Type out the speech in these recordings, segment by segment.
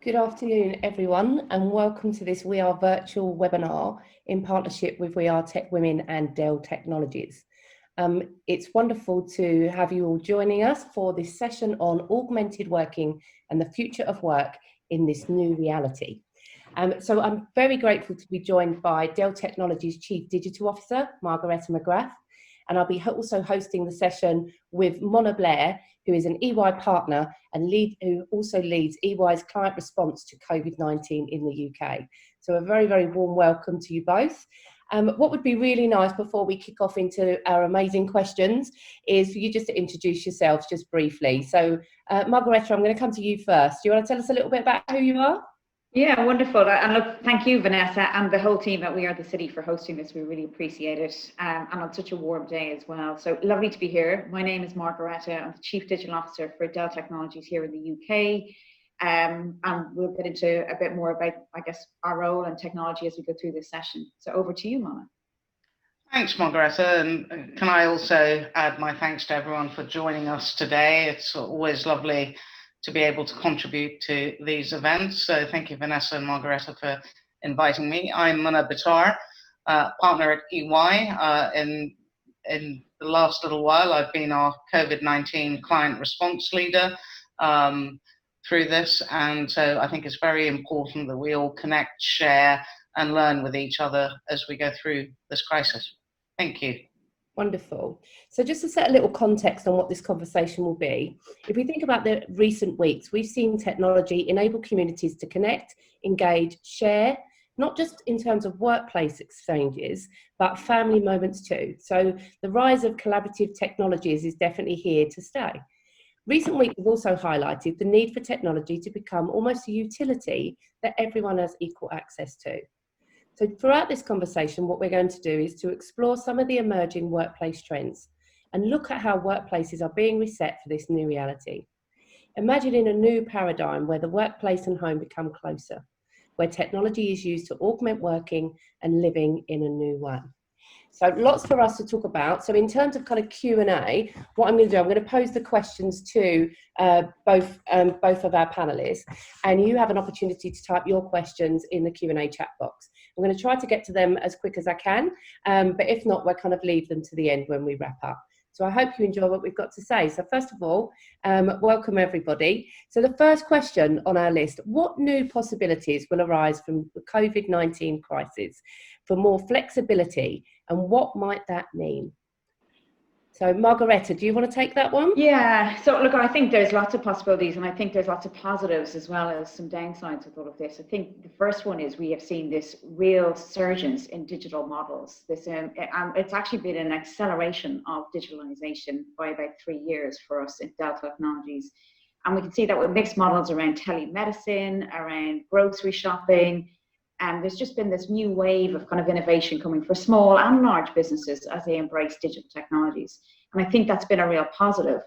Good afternoon, everyone, and welcome to this We Are virtual webinar in partnership with We Are Tech Women and Dell Technologies. It's wonderful to have you all joining us for this session on augmented working and the future of work in this new reality. So I'm very grateful to be joined by Dell Technologies Chief Digital Officer, Magarete Magrath, and I'll be also hosting the session with Mona Blair, who is an EY partner and who also leads EY's client response to COVID-19 in the UK. So a very, very warm welcome to you both. What would be really nice before we kick off into our amazing questions is for you just to introduce yourselves just briefly. So Magarete, I'm going to come to you first. Do you want to tell us a little bit about who you are? Yeah, wonderful. And look, thank you, Vanessa, and the whole team at We Are the City for hosting this. We really appreciate it. And on such a warm day as well. So lovely to be here. My name is Magarete. I'm the Chief Digital Officer for Dell Technologies here in the UK. And we'll get into a bit more about, I guess, our role and technology as we go through this session. So over to you, Mona. Thanks, Magarete. And can I also add my thanks to everyone for joining us today. It's always lovely to be able to contribute to these events. So thank you, Vanessa and Magarete, for inviting me. I'm Mona Bitar, partner at EY. In the last little while, I've been our COVID-19 client response leader through this. And so I think it's very important that we all connect, share, and learn with each other as we go through this crisis. Thank you. Wonderful. So just to set a little context on what this conversation will be, if we think about the recent weeks, we've seen technology enable communities to connect, engage, share, not just in terms of workplace exchanges, but family moments too. So the rise of collaborative technologies is definitely here to stay. Recent weeks have also highlighted the need for technology to become almost a utility that everyone has equal access to. So throughout this conversation, what we're going to do is to explore some of the emerging workplace trends and look at how workplaces are being reset for this new reality. Imagining a new paradigm where the workplace and home become closer, where technology is used to augment working and living in a new way. So lots for us to talk about. So in terms of kind of Q&A, what I'm going to do, I'm going to pose the questions to both of our panelists, and you have an opportunity to type your questions in the Q&A chat box. I'm going to try to get to them as quick as I can, but if not, we'll kind of leave them to the end when we wrap up. So I hope you enjoy what we've got to say. So first of all, welcome everybody. So the first question on our list, what new possibilities will arise from the COVID-19 crisis for more flexibility, and what might that mean? So Magarete, do you want to take that one? Yeah, so look, I think there's lots of possibilities, and I think there's lots of positives as well as some downsides with all of this. I think the first one is we have seen this real surgence in digital models. It's actually been an acceleration of digitalization by about 3 years for us in Dell Technologies. And we can see that with mixed models around telemedicine, around grocery shopping, and there's just been this new wave of kind of innovation coming for small and large businesses as they embrace digital technologies. And I think that's been a real positive.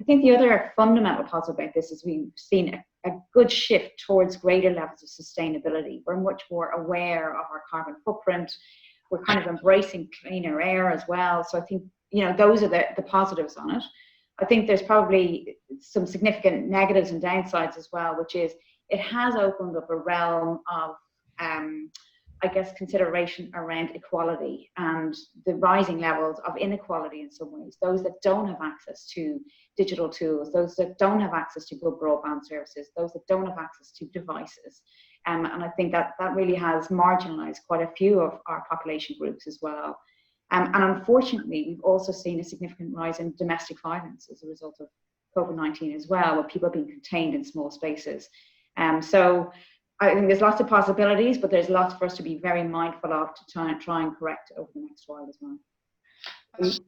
I think the other fundamental positive about this is we've seen a good shift towards greater levels of sustainability. We're much more aware of our carbon footprint. We're kind of embracing cleaner air as well. So I think, those are the positives on it. I think there's probably some significant negatives and downsides as well, which is it has opened up a realm of consideration around equality and the rising levels of inequality in some ways. Those that don't have access to digital tools, those that don't have access to good broadband services, those that don't have access to devices. And I think that really has marginalized quite a few of our population groups as well. And unfortunately, we've also seen a significant rise in domestic violence as a result of COVID-19 as well, where people are being contained in small spaces. So I think there's lots of possibilities, but there's lots for us to be very mindful of to try and correct over the next while as well.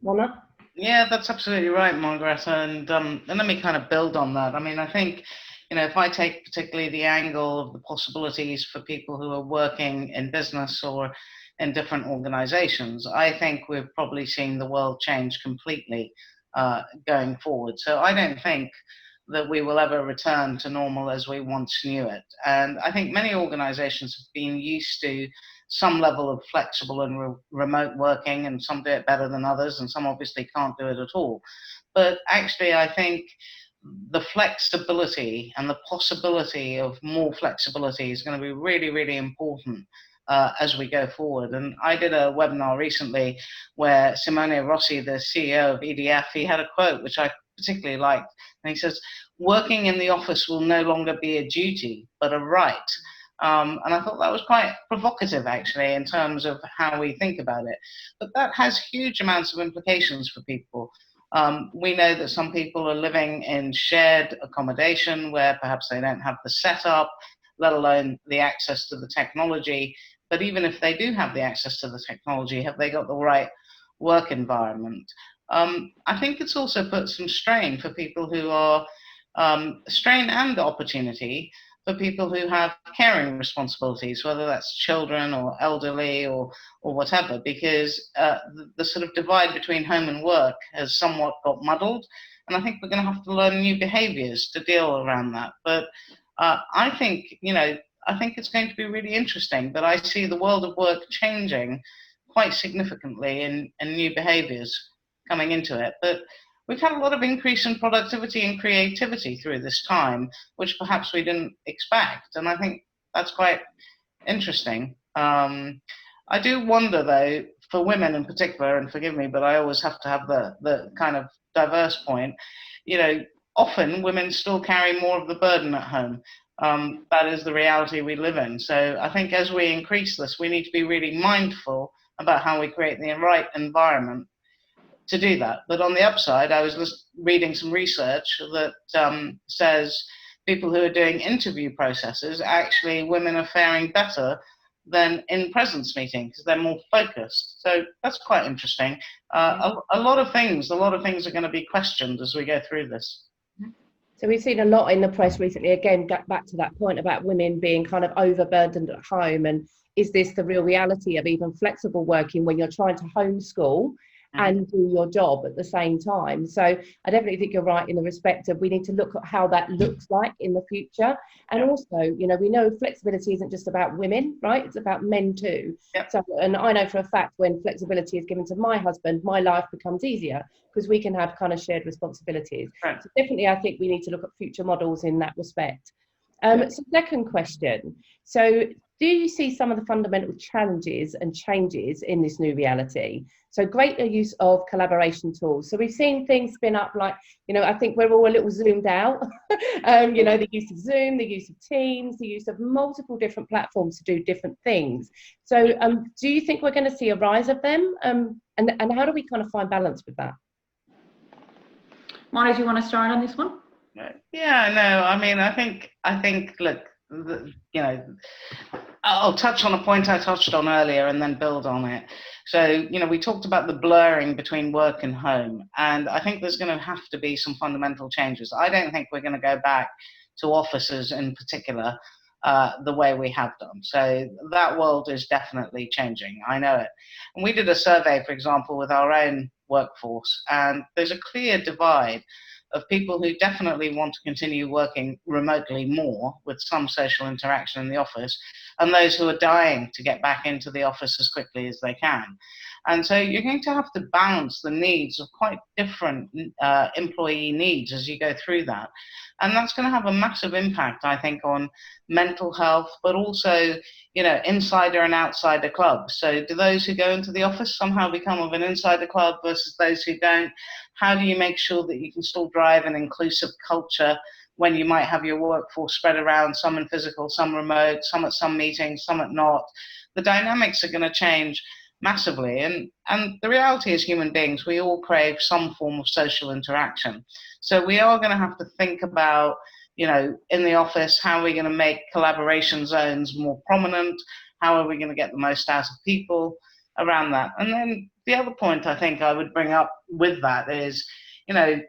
Mona? Yeah, that's absolutely right, Magarete. And let me kind of build on that. I mean, I think, if I take particularly the angle of the possibilities for people who are working in business or in different organizations, I think we've probably seen the world change completely going forward. So I don't think that we will ever return to normal as we once knew it. And I think many organizations have been used to some level of flexible and remote working, and some do it better than others, and some obviously can't do it at all. But actually, I think the flexibility and the possibility of more flexibility is going to be really, really important as we go forward. And I did a webinar recently where Simone Rossi, the CEO of EDF, he had a quote which I particularly liked. And he says, "Working in the office will no longer be a duty, but a right." And I thought that was quite provocative, actually, in terms of how we think about it. But that has huge amounts of implications for people. We know that some people are living in shared accommodation where perhaps they don't have the setup, let alone the access to the technology. But even if they do have the access to the technology, have they got the right work environment? I think it's also put some strain for people who are, strain and opportunity for people who have caring responsibilities, whether that's children or elderly or whatever, because the sort of divide between home and work has somewhat got muddled. And I think we're going to have to learn new behaviors to deal around that. But I think, I think it's going to be really interesting, but I see the world of work changing quite significantly in new behaviors coming into it. But we've had a lot of increase in productivity and creativity through this time, which perhaps we didn't expect. And I think that's quite interesting. I do wonder, though, for women in particular, and forgive me, but I always have to have the kind of diverse point, often women still carry more of the burden at home. That is the reality we live in. So I think as we increase this, we need to be really mindful about how we create the right environment to do that. But on the upside, I was just reading some research that says people who are doing interview processes, actually women are faring better than in presence meetings because they're more focused. So that's quite interesting. A lot of things are going to be questioned as we go through this. So we've seen a lot in the press recently, again, back to that point about women being kind of overburdened at home. And is this the real reality of even flexible working when you're trying to homeschool and do your job at the same time? So I definitely think you're right in the respect of we need to look at how that looks like in the future. And also, we know flexibility isn't just about women, right? It's about men too. Yep. So, and I know for a fact when flexibility is given to my husband, my life becomes easier because we can have kind of shared responsibilities. Right. So definitely, I think we need to look at future models in that respect. So second question. So do you see some of the fundamental challenges and changes in this new reality? So greater use of collaboration tools. So we've seen things spin up like, I think we're all a little zoomed out. The use of Zoom, the use of Teams, the use of multiple different platforms to do different things. So do you think we're going to see a rise of them? And how do we kind of find balance with that? Mona, do you want to start on this one? Yeah, no, I mean, I think, look, I'll touch on a point I touched on earlier and then build on it. So, we talked about the blurring between work and home, and I think there's going to have to be some fundamental changes. I don't think we're going to go back to offices in particular the way we have done. So that world is definitely changing. I know it. And we did a survey, for example, with our own workforce, and there's a clear divide of people who definitely want to continue working remotely more with some social interaction in the office, and those who are dying to get back into the office as quickly as they can. And so you're going to have to balance the needs of quite different employee needs as you go through that. And that's going to have a massive impact, I think, on mental health, but also, insider and outsider clubs. So do those who go into the office somehow become of an insider club versus those who don't? How do you make sure that you can still drive an inclusive culture when you might have your workforce spread around, some in physical, some remote, some at some meetings, some at not? The dynamics are going to change massively. And the reality is, human beings, we all crave some form of social interaction. So we are going to have to think about, in the office, how are we going to make collaboration zones more prominent? How are we going to get the most out of people around that? And then the other point I think I would bring up with that is, the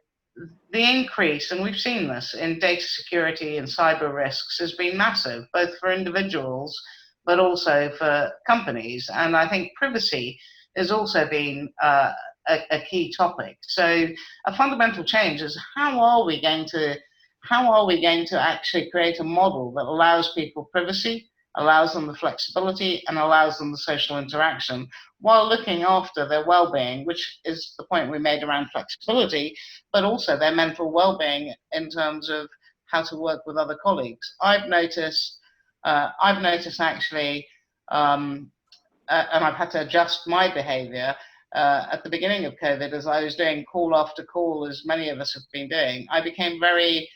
increase, and we've seen this in data security and cyber risks, has been massive, both for individuals but also for companies. And I think privacy has also been a key topic. So a fundamental change is how are we going to actually create a model that allows people privacy allows them the flexibility, and allows them the social interaction while looking after their well-being, which is the point we made around flexibility, but also their mental well-being in terms of how to work with other colleagues. I've noticed actually, and I've had to adjust my behavior at the beginning of COVID, as I was doing call after call, as many of us have been doing. I became very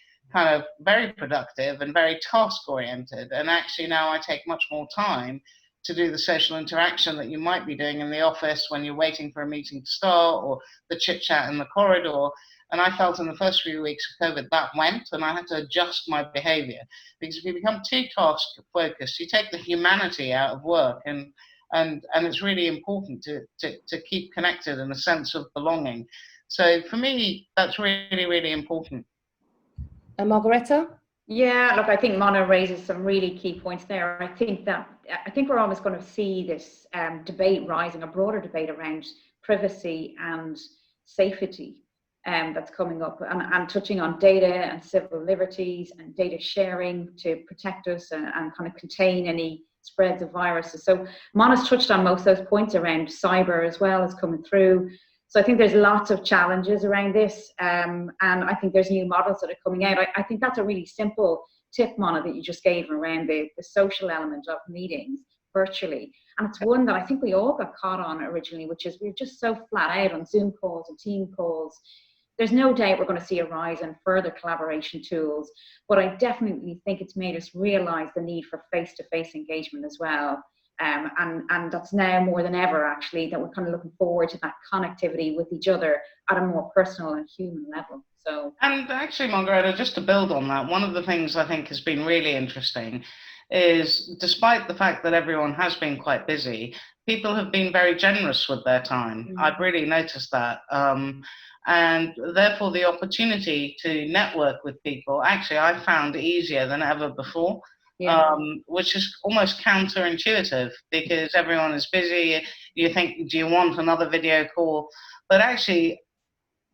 productive and very task oriented. And actually now I take much more time to do the social interaction that you might be doing in the office when you're waiting for a meeting to start, or the chit chat in the corridor. And I felt in the first few weeks of COVID that went, and I had to adjust my behavior, because if you become too task focused, you take the humanity out of work, and it's really important to keep connected in a sense of belonging. So for me, that's really, really important. And Magarete? Yeah, look, I think Mona raises some really key points there. I think we're almost going to see this debate rising, a broader debate around privacy and safety that's coming up, and touching on data and civil liberties and data sharing to protect us and kind of contain any spreads of viruses. So Mona's touched on most of those points around cyber as well as coming through. So I think there's lots of challenges around this, and I think there's new models that are coming out. I think that's a really simple tip, Mona, that you just gave around the social element of meetings virtually. And it's one that I think we all got caught on originally, which is we're just so flat out on Zoom calls and team calls. There's no doubt we're going to see a rise in further collaboration tools, but I definitely think it's made us realize the need for face-to-face engagement as well. And that's now more than ever, actually, that we're kind of looking forward to that connectivity with each other at a more personal and human level. So, and actually, Magarete, just to build on that, one of the things I think has been really interesting is, despite the fact that everyone has been quite busy, people have been very generous with their time. Mm-hmm. I've really noticed that. And therefore, the opportunity to network with people, actually, I found easier than ever before. Yeah. Which is almost counterintuitive, because everyone is busy. You think, do you want another video call? But actually,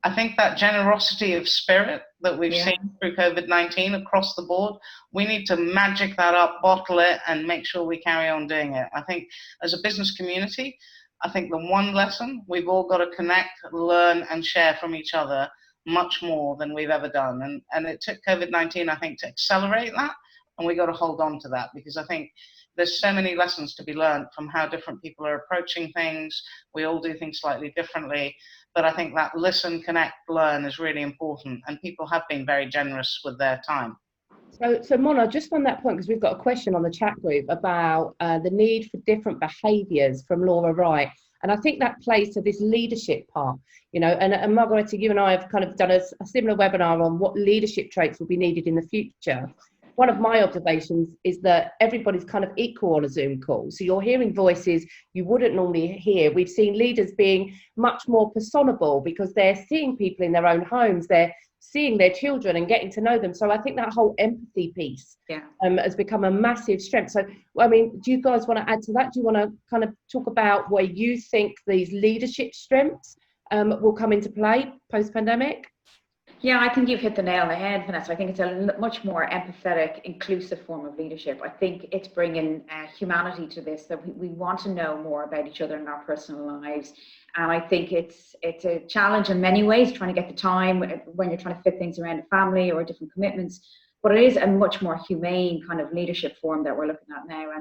I think that generosity of spirit that we've seen through COVID-19 across the board, we need to magic that up, bottle it, and make sure we carry on doing it. I think as a business community, I think the one lesson, we've all got to connect, learn, and share from each other much more than we've ever done. And it took COVID-19, I think, to accelerate that. And we got to hold on to that, because I think there's so many lessons to be learned from how different people are approaching things. We all do things slightly differently, but I think that listen, connect, learn is really important, and people have been very generous with their time. So Mona, just on that point, because we've got a question on the chat group about the need for different behaviours from Laura Wright. And I think that plays to this leadership part, you know, and Magarete, you and I have kind of done a similar webinar on what leadership traits will be needed in the future. One of my observations is that everybody's kind of equal on a Zoom call. So you're hearing voices you wouldn't normally hear. We've seen leaders being much more personable because they're seeing people in their own homes. They're seeing their children and getting to know them. So I think that whole empathy piece has become a massive strength. So, I mean, do you guys want to add to that? Do you want to kind of talk about where you think these leadership strengths will come into play post-pandemic? Yeah, I think you've hit the nail on the head, Vanessa. I think it's a much more empathetic, inclusive form of leadership. I think it's bringing humanity to this, that we want to know more about each other in our personal lives. And I think it's a challenge in many ways, trying to get the time when you're trying to fit things around a family or different commitments. But it is a much more humane kind of leadership form that we're looking at now.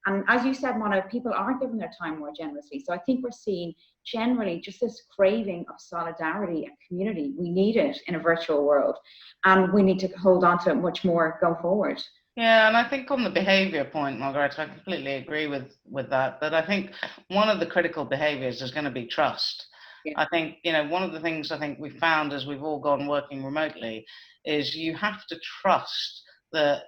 And as you said, Mona, people are giving their time more generously. So I think we're seeing generally just this craving of solidarity and community. We need it in a virtual world, and we need to hold on to it much more going forward. Yeah, and I think on the behaviour point, Magrath, I completely agree with that. But I think one of the critical behaviours is going to be trust. Yeah. I think, you know, one of the things I think we found as we've all gone working remotely is you have to trust that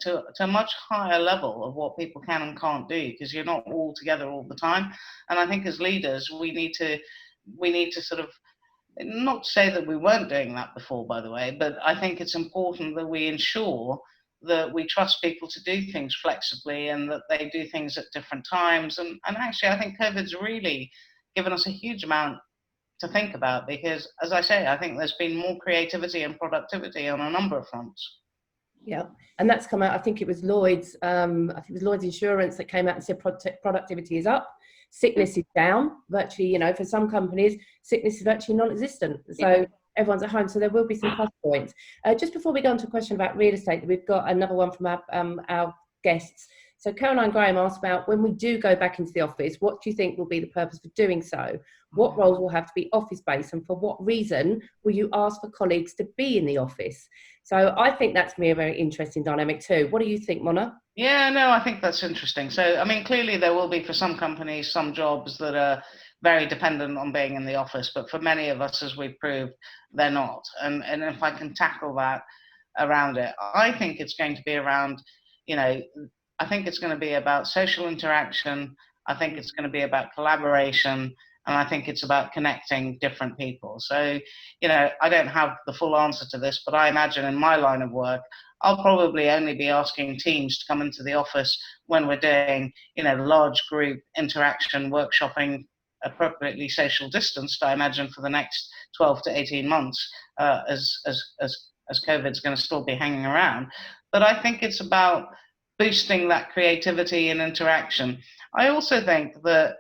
to a much higher level of what people can and can't do, because you're not all together all the time. And I think as leaders, we need to sort of, not say that we weren't doing that before, by the way, but I think it's important that we ensure that we trust people to do things flexibly and that they do things at different times. And actually, I think COVID's really given us a huge amount to think about, because, as I say, I think there's been more creativity and productivity on a number of fronts. Yeah, and that's come out. I think it was Lloyd's. I think it was Lloyd's Insurance that came out and said productivity is up, sickness is down. Virtually, you know, for some companies, sickness is virtually non-existent. So everyone's at home. So there will be some plus points. Just before we go on to a question about real estate, we've got another one from our guests. So Caroline Graham asked about, when we do go back into the office, what do you think will be the purpose for doing so? What roles will have to be office-based, and for what reason will you ask for colleagues to be in the office? So I think that's going to be a very interesting dynamic too. What do you think, Mona? Yeah, no, I think that's interesting. So, I mean, clearly there will be, for some companies, some jobs that are very dependent on being in the office, but for many of us, as we've proved, they're not. And if I can tackle that around it, I think it's going to be around, you know, I think it's going to be about social interaction. I think it's going to be about collaboration. And I think it's about connecting different people. So, you know, I don't have the full answer to this, but I imagine in my line of work, I'll probably only be asking teams to come into the office when we're doing, you know, large group interaction, workshopping, appropriately social distanced, I imagine, for the next 12 to 18 months, as COVID's going to still be hanging around. But I think it's about boosting that creativity and interaction. I also think that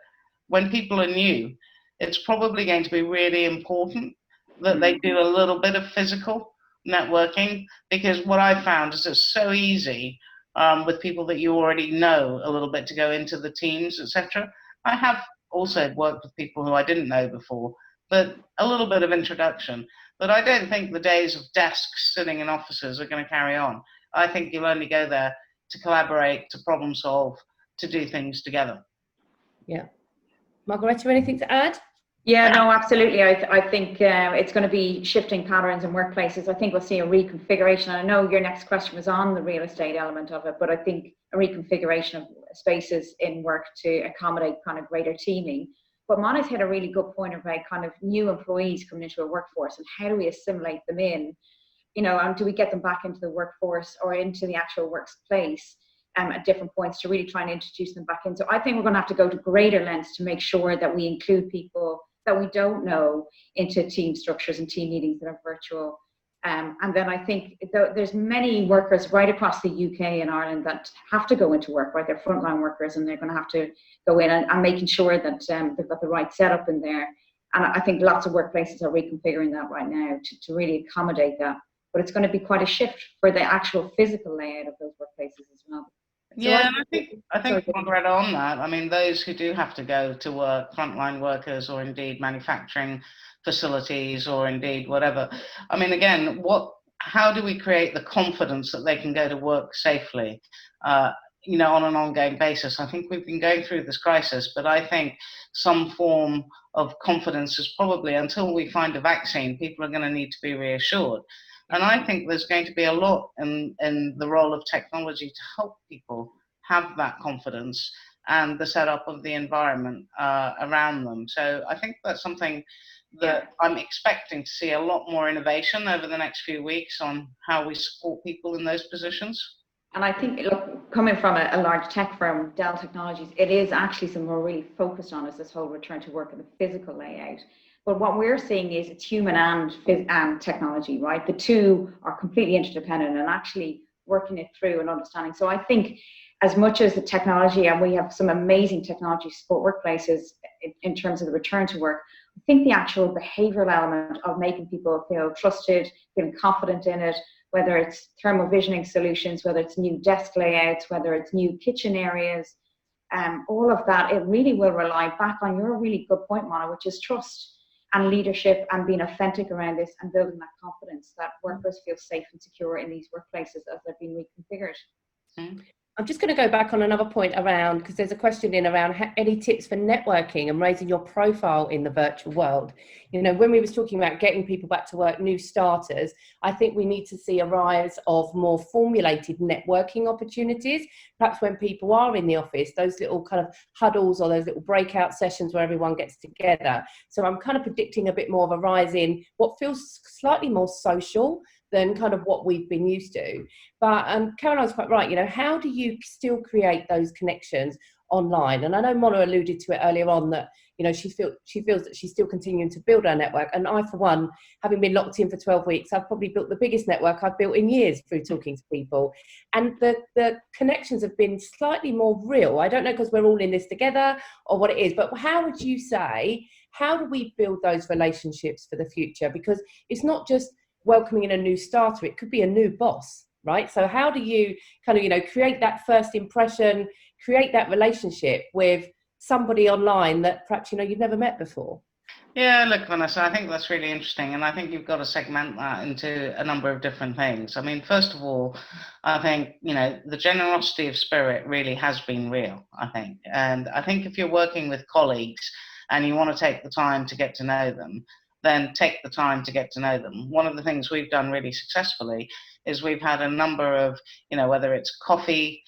when people are new, it's probably going to be really important that they do a little bit of physical networking, because what I found is it's so easy with people that you already know a little bit to go into the teams, etc. I have also worked with people who I didn't know before, but a little bit of introduction. But I don't think the days of desks sitting in offices are going to carry on. I think you'll only go there to collaborate, to problem solve, to do things together. Yeah. Magarete, anything to add? Yeah, no, absolutely. I think it's going to be shifting patterns in workplaces. I think we'll see a reconfiguration. I know your next question was on the real estate element of it, but I think a reconfiguration of spaces in work to accommodate kind of greater teaming. But Moni's hit a really good point about kind of new employees coming into a workforce and how do we assimilate them in, you know, and do we get them back into the workforce or into the actual workplace at different points to really try and introduce them back in. So I think we're going to have to go to greater lengths to make sure that we include people that we don't know into team structures and team meetings that are virtual. And then I think there's many workers right across the UK and Ireland that have to go into work, right? They're frontline workers and they're going to have to go in and making sure that they've got the right setup in there. And I think lots of workplaces are reconfiguring that right now to really accommodate that. But it's going to be quite a shift for the actual physical layout of those workplaces as well. Yeah, so I think Magrath, on that, I mean, those who do have to go to work, frontline workers, or indeed manufacturing facilities, or indeed whatever. I mean, again, how do we create the confidence that they can go to work safely, you know, on an ongoing basis? I think we've been going through this crisis, but I think some form of confidence is probably, until we find a vaccine, people are going to need to be reassured. And I think there's going to be a lot in the role of technology to help people have that confidence and the setup of the environment around them. So I think that's something that I'm expecting to see a lot more innovation over the next few weeks on how we support people in those positions. And I think, look, coming from a large tech firm, Dell Technologies, it is actually something we're really focused on, is this whole return to work and the physical layout. But what we're seeing is it's human and technology, right? The two are completely interdependent and actually working it through and understanding. So I think as much as the technology, and we have some amazing technology support workplaces in terms of the return to work, I think the actual behavioral element of making people feel trusted, feeling confident in it, whether it's thermal visioning solutions, whether it's new desk layouts, whether it's new kitchen areas, all of that, it really will rely back on your really good point, Mona, which is trust and leadership and being authentic around this and building that confidence that workers feel safe and secure in these workplaces as they're being reconfigured. Mm-hmm. I'm just going to go back on another point around, because there's a question in around any tips for networking and raising your profile in the virtual world. You know, when we was talking about getting people back to work, new starters, I think we need to see a rise of more formulated networking opportunities, perhaps when people are in the office, those little kind of huddles or those little breakout sessions where everyone gets together. So I'm kind of predicting a bit more of a rise in what feels slightly more social than kind of what we've been used to. But Caroline's quite right, you know, how do you still create those connections online? And I know Mona alluded to it earlier on that, she feels that she's still continuing to build her network. And I, for one, having been locked in for 12 weeks, I've probably built the biggest network I've built in years through talking to people. And the connections have been slightly more real. I don't know because we're all in this together or what it is, but how would you say, how do we build those relationships for the future? Because it's not just welcoming in a new starter, it could be a new boss, right? So how do you kind of, create that first impression, create that relationship with somebody online that perhaps, you've never met before? Yeah, look, Vanessa, I think that's really interesting. And I think you've got to segment that into a number of different things. I mean, first of all, I think, the generosity of spirit really has been real, I think. And I think if you're working with colleagues and you want to take the time to get to know them, then take the time to get to know them. One of the things we've done really successfully is we've had a number of, whether it's coffee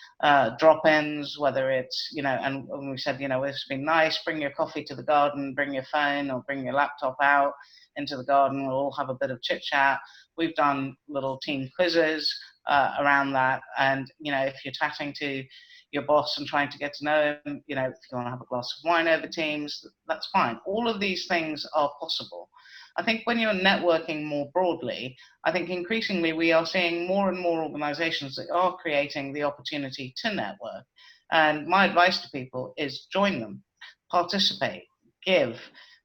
drop-ins, whether it's, and we said, it's been nice, bring your coffee to the garden, bring your phone or bring your laptop out into the garden, we'll all have a bit of chit-chat. We've done little team quizzes around that. And, if you're chatting to your boss and trying to get to know him, if you want to have a glass of wine over Teams, that's fine. All of these things are possible. I think when you're networking more broadly, I think increasingly we are seeing more and more organizations that are creating the opportunity to network. And my advice to people is join them, participate, give.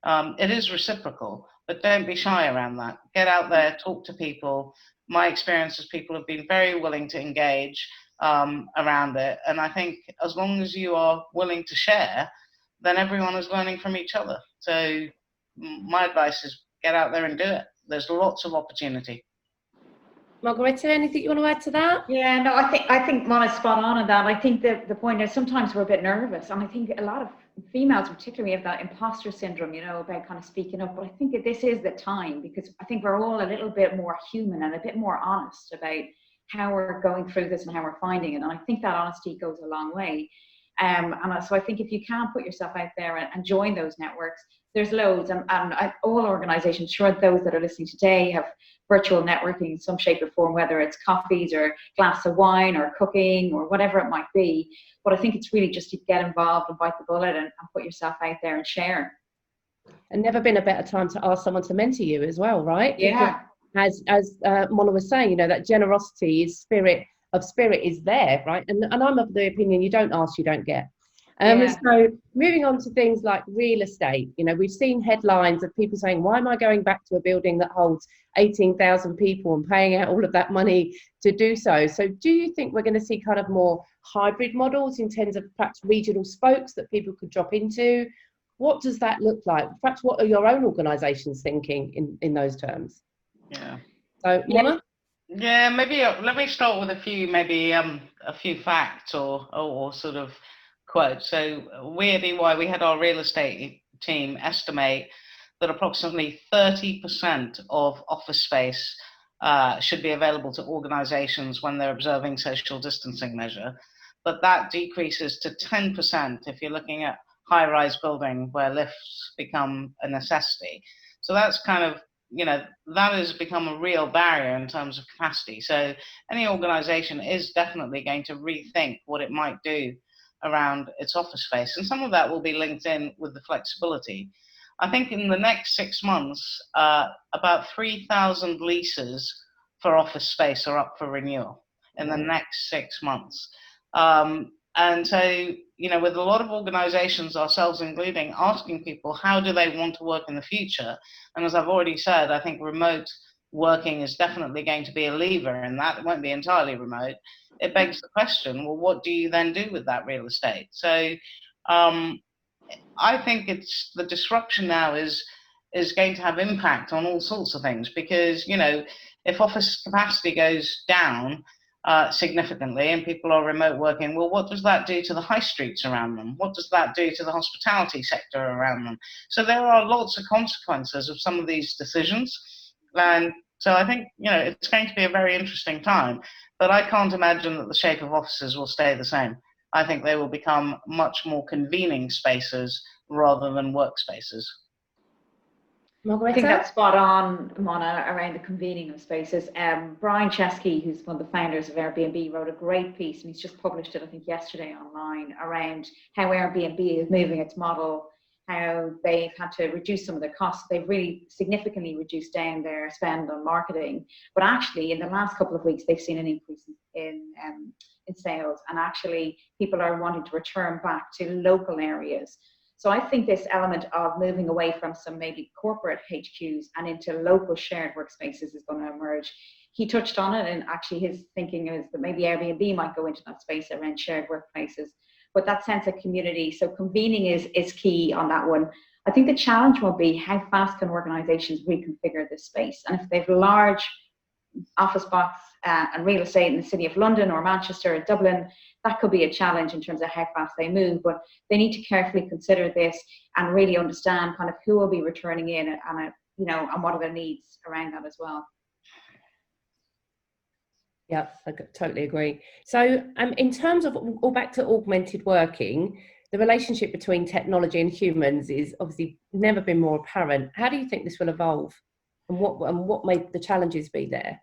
It is reciprocal, but don't be shy around that. Get out there, talk to people. My experience is people have been very willing to engage around it. And I think as long as you are willing to share, then everyone is learning from each other. So my advice is get out there and do it. There's lots of opportunity. Magarete, anything you want to add to that? Yeah, no, I think Monica's spot on in that. I think that the point is sometimes we're a bit nervous, and I think a lot of females particularly have that imposter syndrome, about kind of speaking up. But I think that this is the time, because I think we're all a little bit more human and a bit more honest about how we're going through this and how we're finding it. And I think that honesty goes a long way. And so I think if you can put yourself out there and join those networks, there's loads, and all organizations, sure, those that are listening today have virtual networking in some shape or form, whether it's coffees or glass of wine or cooking or whatever it might be. But I think it's really just to get involved and bite the bullet and put yourself out there and share. And never been a better time to ask someone to mentor you as well, right? Yeah. Because as Mona was saying, that generosity is spirit is there, right? And I'm of the opinion, you don't ask, you don't get. So moving on to things like real estate, we've seen headlines of people saying, why am I going back to a building that holds 18,000 people and paying out all of that money to do so? So do you think we're going to see kind of more hybrid models in terms of perhaps regional spokes that people could drop into? What does that look like? Perhaps what are your own organisations thinking in those terms? Yeah. So, Mona? Yeah, maybe let me start with a few facts or sort of quotes. So we at EY, we had our real estate team estimate that approximately 30% of office space should be available to organizations when they're observing social distancing measure. But that decreases to 10% if you're looking at high-rise building where lifts become a necessity. So that's kind of, that has become a real barrier in terms of capacity. So any organization is definitely going to rethink what it might do around its office space. And some of that will be linked in with the flexibility. I think in the next 6 months, about 3,000 leases for office space are up for renewal in the next 6 months. And so, with a lot of organizations, ourselves including, asking people, how do they want to work in the future? And as I've already said, I think remote working is definitely going to be a lever in that. It won't be entirely remote. It begs the question, well, what do you then do with that real estate? So I think it's the disruption now is going to have impact on all sorts of things, because, if office capacity goes down significantly and people are remote working, well, what does that do to the high streets around them? What does that do to the hospitality sector around them? So there are lots of consequences of some of these decisions. And so I think, it's going to be a very interesting time, but I can't imagine that the shape of offices will stay the same. I think they will become much more convening spaces rather than workspaces. Magarete? I think that's spot on, Mona, around the convening of spaces. Brian Chesky, who's one of the founders of Airbnb, wrote a great piece, and he's just published it, I think, yesterday online, around how Airbnb is moving its model how they've had to reduce some of their costs. They've really significantly reduced down their spend on marketing. But actually, in the last couple of weeks, they've seen an increase in sales, and actually people are wanting to return back to local areas. So I think this element of moving away from some maybe corporate HQs and into local shared workspaces is going to emerge. He touched on it, and actually his thinking is that maybe Airbnb might go into that space around shared workplaces. But that sense of community, so convening is key on that one. I think the challenge will be how fast can organizations reconfigure this space? And if they've large office blocks and real estate in the city of London or Manchester or Dublin, that could be a challenge in terms of how fast they move. But they need to carefully consider this and really understand kind of who will be returning in and and what are their needs around that as well. Yeah, I totally agree. So in terms of, all back to augmented working, the relationship between technology and humans is obviously never been more apparent. How do you think this will evolve, and what may the challenges be there?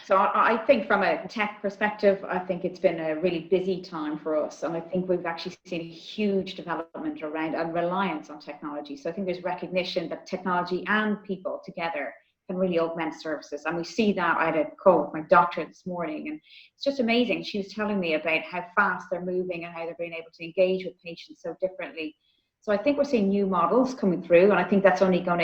So I think from a tech perspective, I think it's been a really busy time for us. And I think we've actually seen a huge development around and reliance on technology. So I think there's recognition that technology and people together can really augment services. And we see that. I had a call with my doctor this morning, and it's just amazing. She was telling me about how fast they're moving and how they're being able to engage with patients so differently. So I think we're seeing new models coming through, and I think that's only going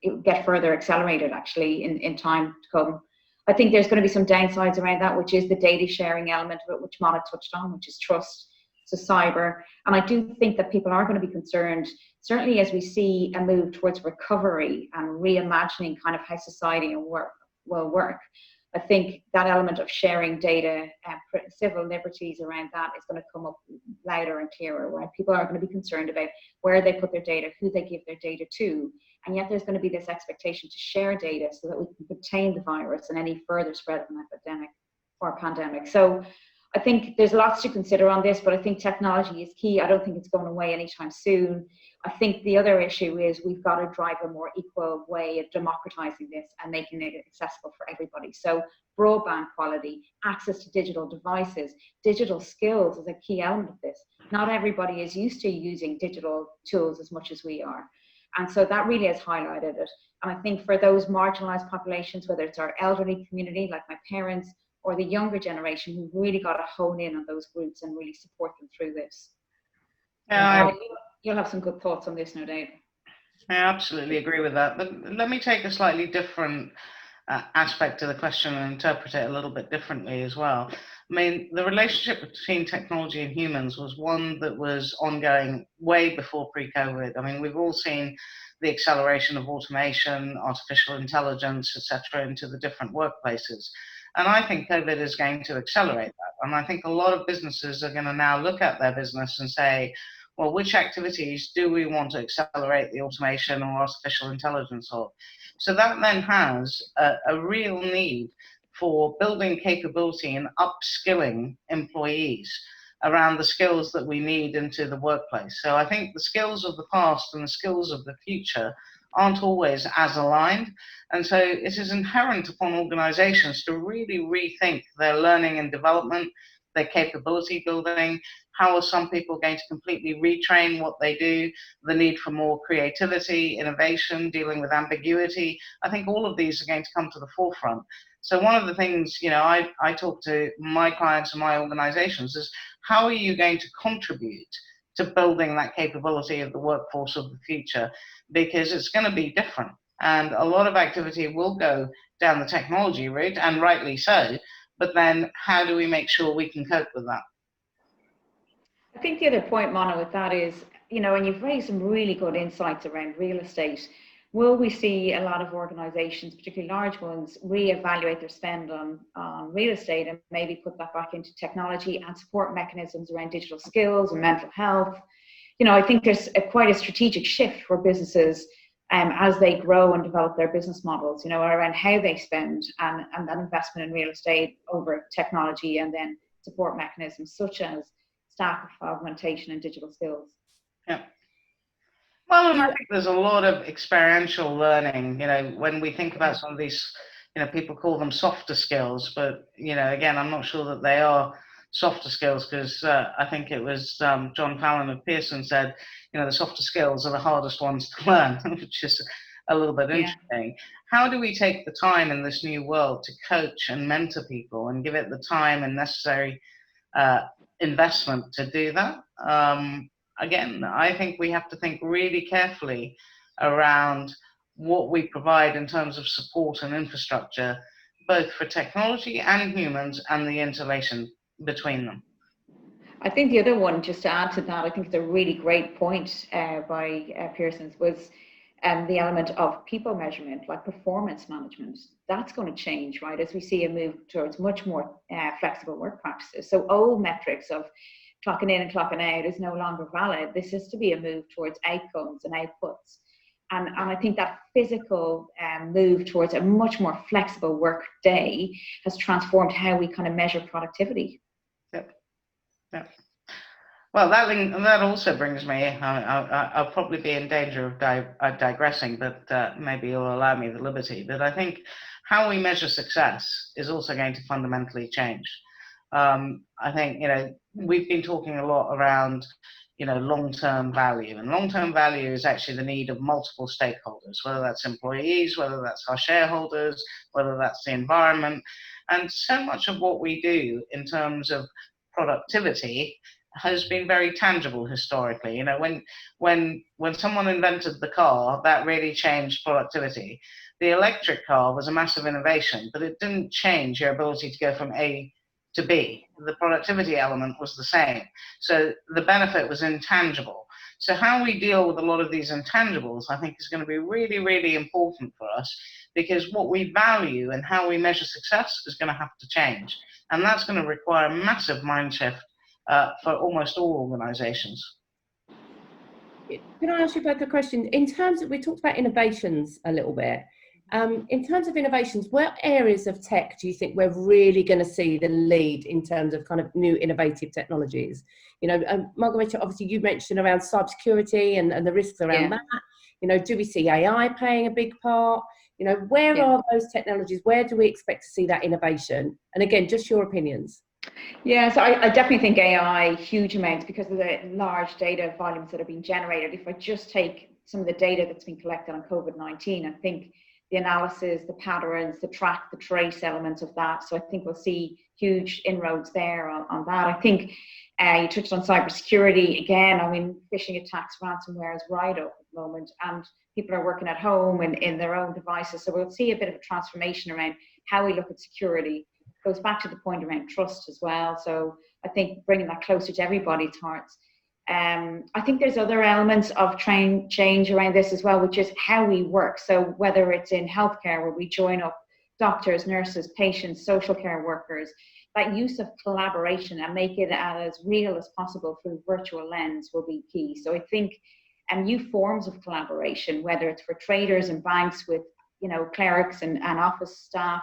to get further accelerated actually in time to come. I think there's going to be some downsides around that, which is the data sharing element of it, which Mona touched on, which is trust, so cyber. And I do think that people are going to be concerned, certainly as we see a move towards recovery and reimagining kind of how society will work. I think that element of sharing data and civil liberties around that is going to come up louder and clearer, right? People are going to be concerned about where they put their data, who they give their data to, and yet there's going to be this expectation to share data so that we can contain the virus and any further spread of an epidemic or pandemic. So I think there's lots to consider on this, but I think technology is key. I don't think it's going away anytime soon. I think the other issue is we've got to drive a more equal way of democratizing this and making it accessible for everybody. So broadband quality, access to digital devices, digital skills is a key element of this. Not everybody is used to using digital tools as much as we are. And so that really has highlighted it. And I think for those marginalized populations, whether it's our elderly community, like my parents, or the younger generation, we've really got to hone in on those groups and really support them through this. You'll have some good thoughts on this, no doubt. I absolutely agree with that. But let me take a slightly different aspect to the question and interpret it a little bit differently as well. I mean, the relationship between technology and humans was one that was ongoing way before pre-COVID. I mean, we've all seen the acceleration of automation, artificial intelligence, etc., into the different workplaces. And I think COVID is going to accelerate that. And I think a lot of businesses are going to now look at their business and say, well, which activities do we want to accelerate the automation or artificial intelligence of? So that then has a real need for building capability and upskilling employees around the skills that we need into the workplace. So I think the skills of the past and the skills of the future aren't always as aligned. And so it is inherent upon organizations to really rethink their learning and development, their capability building. How are some people going to completely retrain what they do? The need for more creativity, innovation, dealing with ambiguity. I think all of these are going to come to the forefront. So one of the things, I talk to my clients and my organizations is, how are you going to contribute to building that capability of the workforce of the future? Because it's going to be different. And a lot of activity will go down the technology route, and rightly so. But then how do we make sure we can cope with that? I think the other point, Mona, with that is, and you've raised some really good insights around real estate. Will we see a lot of organizations, particularly large ones, reevaluate their spend on real estate and maybe put that back into technology and support mechanisms around digital skills and mental health? I think there's quite a strategic shift for businesses as they grow and develop their business models, around how they spend and that investment in real estate over technology, and then support mechanisms such as staff augmentation and digital skills. Yeah. Well, and I think there's a lot of experiential learning, when we think about some of these, people call them softer skills, but, again, I'm not sure that they are softer skills, because I think it was John Fallon of Pearson said, the softer skills are the hardest ones to learn, which is a little bit interesting. How do we take the time in this new world to coach and mentor people and give it the time and necessary investment to do that? Again, I think we have to think really carefully around what we provide in terms of support and infrastructure, both for technology and humans, and the interrelation between them. I think the other one, just to add to that, I think it's a really great point by Pearson's, was the element of people measurement, like performance management. That's going to change, right, as we see a move towards much more flexible work practices. So old metrics of clocking in and clocking out is no longer valid. This is to be a move towards outcomes and outputs. And I think that physical move towards a much more flexible work day has transformed how we kind of measure productivity. Yep. Yep. Well, that also brings me, I'll probably be in danger of digressing, but maybe you'll allow me the liberty. But I think how we measure success is also going to fundamentally change. I think, we've been talking a lot around, long-term value. And long-term value is actually the need of multiple stakeholders, whether that's employees, whether that's our shareholders, whether that's the environment. And so much of what we do in terms of productivity has been very tangible historically. When someone invented the car, that really changed productivity. The electric car was a massive innovation, but it didn't change your ability to go from A to B. The productivity element was the same. So the benefit was intangible. So how we deal with a lot of these intangibles, I think, is going to be really, really important for us, because what we value and how we measure success is going to have to change. And that's going to require a massive mind shift for almost all organizations. Can I ask you both a question? In terms of, we talked about innovations a little bit. In terms of innovations, what areas of tech do you think we're really going to see the lead in terms of kind of new innovative technologies? Magarete, obviously you mentioned around cybersecurity and the risks around that. Do we see AI playing a big part? Where are those technologies? Where do we expect to see that innovation? And again, just your opinions. Yeah, so I definitely think AI, huge amounts, because of the large data volumes that are being generated. If I just take some of the data that's been collected on COVID-19, I think the analysis, the patterns, the track, the trace elements of that. So I think we'll see huge inroads there on that. I think you touched on cybersecurity again. I mean, phishing attacks, ransomware is right up at the moment, and people are working at home and in their own devices. So we'll see a bit of a transformation around how we look at security. It goes back to the point around trust as well. So I think bringing that closer to everybody's hearts. I think there's other elements of change around this as well, which is how we work. So whether it's in healthcare, where we join up doctors, nurses, patients, social care workers, that use of collaboration and make it as real as possible through virtual lens will be key. So I think new forms of collaboration, whether it's for traders and banks with clerics and office staff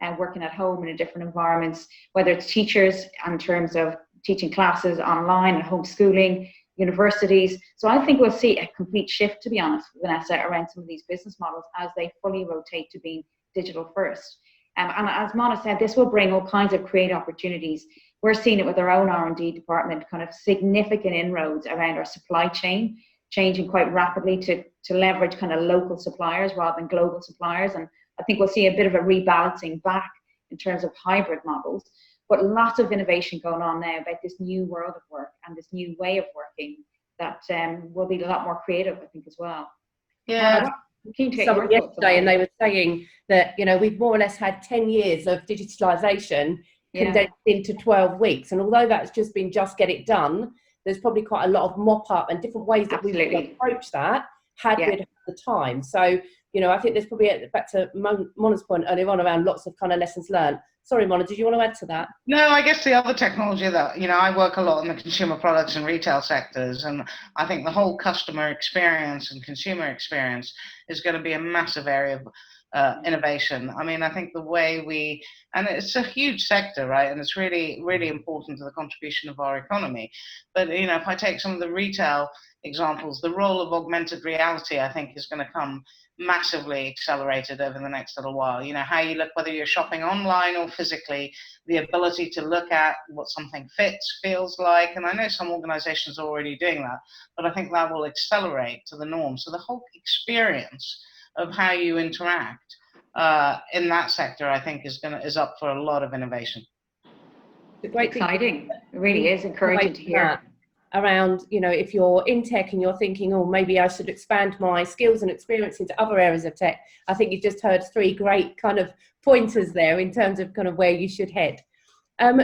and working at home in different environments, whether it's teachers in terms of teaching classes online and homeschooling, universities. So I think we'll see a complete shift, to be honest, Vanessa, around some of these business models as they fully rotate to being digital first. And as Mona said, this will bring all kinds of creative opportunities. We're seeing it with our own R&D department, kind of significant inroads around our supply chain, changing quite rapidly to leverage kind of local suppliers rather than global suppliers. And I think we'll see a bit of a rebalancing back in terms of hybrid models. But lots of innovation going on now about this new world of work and this new way of working that will be a lot more creative, I think, as well. Yeah. Someone yesterday, and they were saying that we've more or less had 10 years of digitalisation condensed into 12 weeks, and although that's just been get it done, there's probably quite a lot of mop up and different ways that we would approach that had we had the time. So I think there's probably, back to Mona's point earlier on around lots of kind of lessons learned. Sorry, Mona, did you want to add to that? No, I guess the other technology that, I work a lot in the consumer products and retail sectors, and I think the whole customer experience and consumer experience is going to be a massive area innovation. I mean, I think the way and it's a huge sector, right? And it's really, really important to the contribution of our economy. But, you know, if I take some of the retail examples, the role of augmented reality, I think, is going to come massively accelerated over the next little while. You know, how you look, whether you're shopping online or physically, the ability to look at what something feels like. And I know some organizations are already doing that, but I think that will accelerate to the norm. So the whole experience of how you interact in that sector, I think, is up for a lot of innovation. Exciting. It really is encouraging to hear. Around, you know, if you're in tech and you're thinking, oh, maybe I should expand my skills and experience into other areas of tech, I think you just heard 3 great kind of pointers there in terms of kind of where you should head.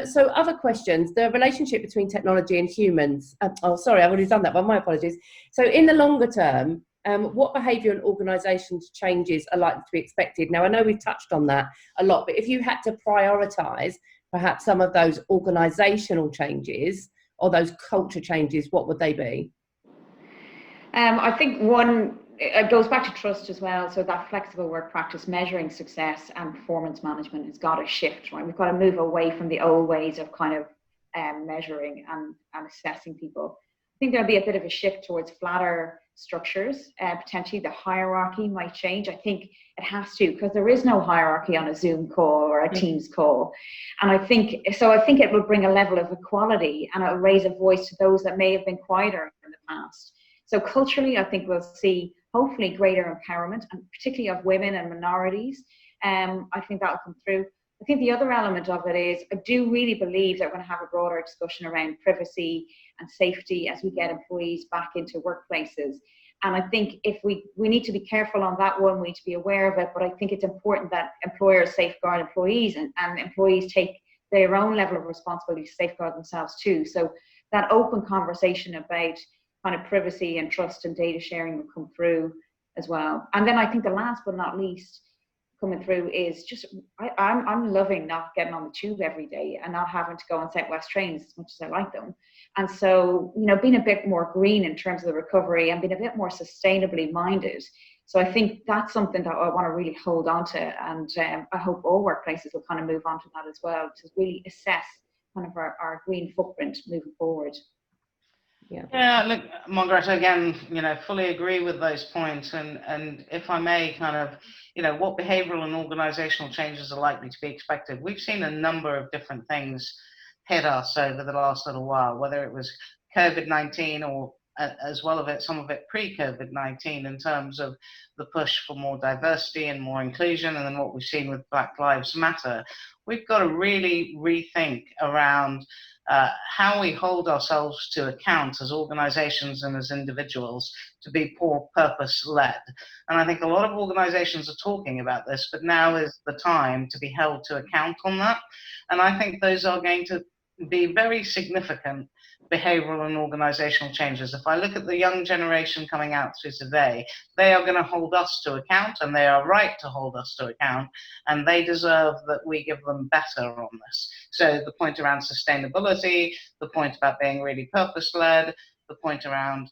So other questions, the relationship between technology and humans. Oh, sorry, I've already done that one, my apologies. So in the longer term, what behaviour and organisations changes are likely to be expected? Now, I know we've touched on that a lot, but if you had to prioritise perhaps some of those organisational changes or those culture changes, what would they be? I think one, it goes back to trust as well. So that flexible work practice, measuring success and performance management has got to shift, right? We've got to move away from the old ways of kind of measuring and assessing people. I think there'll be a bit of a shift towards flatter structures. Potentially the hierarchy might change. I think it has to, because there is no hierarchy on a Zoom call or a Teams call. And I think it will bring a level of equality, and it'll raise a voice to those that may have been quieter in the past. So culturally, I think we'll see hopefully greater empowerment, and particularly of women and minorities. I think that will come through. I think the other element of it is, I do really believe that we're going to have a broader discussion around privacy and safety as we get employees back into workplaces. And I think if we need to be careful on that one, we need to be aware of it, but I think it's important that employers safeguard employees, and employees take their own level of responsibility to safeguard themselves too. So that open conversation about kind of privacy and trust and data sharing will come through as well. And then I think the last but not least coming through is just, I'm loving not getting on the tube every day and not having to go on South West trains as much as I like them. And so, you know, being a bit more green in terms of the recovery and being a bit more sustainably minded. So I think that's something that I want to really hold on to, and I hope all workplaces will kind of move on to that as well, to really assess kind of our green footprint moving forward. Yeah, look, Magrath, again, you know, fully agree with those points. And if I may kind of, you know, what behavioral and organizational changes are likely to be expected? We've seen a number of different things hit us over the last little while, whether it was COVID-19 or as well of it, some of it pre-COVID-19, in terms of the push for more diversity and more inclusion, and then what we've seen with Black Lives Matter. We've got to really rethink around how we hold ourselves to account as organizations and as individuals to be purpose-led. And I think a lot of organizations are talking about this, but now is the time to be held to account on that. And I think those are going to be very significant behavioral and organizational changes. If I look at the young generation coming out through today, they are going to hold us to account, and they are right to hold us to account, and they deserve that we give them better on this. So the point around sustainability, the point about being really purpose-led, the point around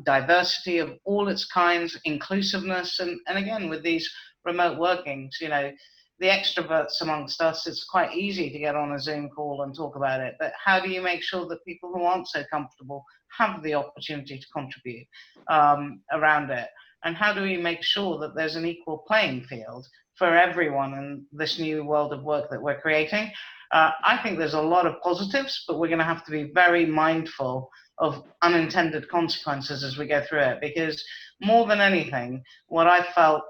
diversity of all its kinds, inclusiveness, and again, with these remote workings, you know, the extroverts amongst us, it's quite easy to get on a Zoom call and talk about it, but how do you make sure that people who aren't so comfortable have the opportunity to contribute around it? And how do we make sure that there's an equal playing field for everyone in this new world of work that we're creating? I think there's a lot of positives, but we're going to have to be very mindful of unintended consequences as we go through it, because more than anything, what I felt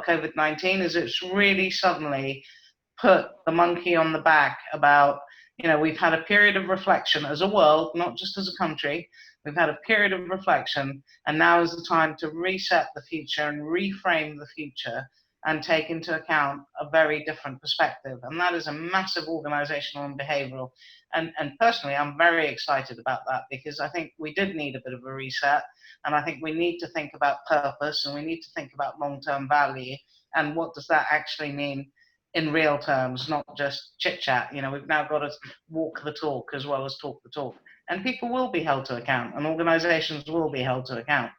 COVID-19 is it's really suddenly put the monkey on the back about, you know, we've had a period of reflection as a world, not just as a country. We've had a period of reflection, and now is the time to reset the future and reframe the future and take into account a very different perspective. And that is a massive organizational and behavioral. And personally, I'm very excited about that, because I think we did need a bit of a reset. And I think we need to think about purpose, and we need to think about long-term value, and what does that actually mean in real terms, not just chit-chat. You know, we've now got to walk the talk as well as talk the talk. And people will be held to account, and organizations will be held to account.